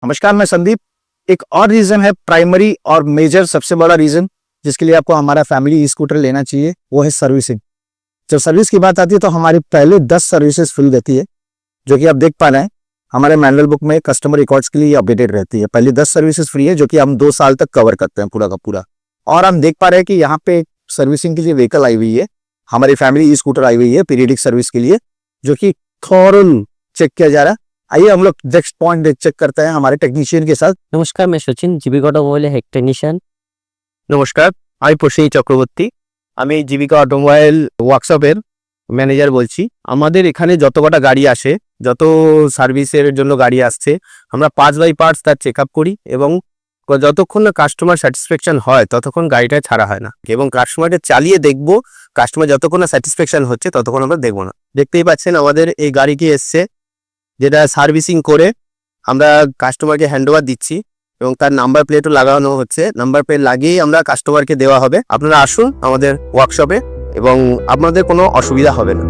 नमस्कार, मैं संदीप। एक और रीजन है प्राइमरी और मेजर, सबसे बड़ा रीजन जिसके लिए आपको हमारा फैमिली ई स्कूटर लेना चाहिए, वो है सर्विसिंग। जब सर्विस की बात आती है तो हमारी पहले 10 सर्विसेज फ्री रहती है, जो कि आप देख पा रहे हैं हमारे मैनुअल बुक में कस्टमर रिकॉर्ड्स के लिए अपडेटेड रहती है। पहली 10 सर्विसेज फ्री है, जो कि हम 2 साल तक कवर करते हैं पूरा का पूरा। और हम देख पा रहे हैं कि यहाँ पे सर्विसिंग के लिए व्हीकल आई हुई है, हमारी फैमिली ई स्कूटर आई हुई है पीरियडिक सर्विस के लिए, जो कि थॉरल चेक किया जा रहा है। आइए हम लोग नेक्स्ट पॉइंट चेक करते हैं हमारे टेक्नीशियन के साथ। नमस्कार, मैं सचिन, जीविका অটোমোবাইলের হেড টেকনিশিয়ান। নমস্কার, আমি প্রসেনজিৎ চক্রবর্তী। আমি জীবিকা অটোমোবাইল ওয়ার্কশপের ম্যানেজার বলছি। আমাদের এখানে যত কটা গাড়ি আসে, যত সার্ভিসের জন্য গাড়ি আসছে, আমরা পার্টস বাই পার্টস তার চেক আপ করি এবং যতক্ষণ না কাস্টমার স্যাটিসফ্যাকশন হয় ততক্ষণ গাড়িটা ছাড়া হয় না, এবং কাস্টমারকে চালিয়ে দেখবো। কাস্টমার যতক্ষণ না স্যাটিসফ্যাকশন হচ্ছে ততক্ষণ আমরা দেখবো না। দেখতেই পাচ্ছেন আমাদের এই গাড়িটি এসছে, যেটা সার্ভিসিং করে আমরা কাস্টমারকে হ্যান্ডওভার দিচ্ছি এবং তার নাম্বার প্লেটও লাগানো হচ্ছে। নাম্বার প্লেট লাগিয়েই আমরা কাস্টমারকে দেওয়া হবে। আপনারা আসুন আমাদের ওয়ার্কশপে এবং আপনাদের কোনো অসুবিধা হবে না।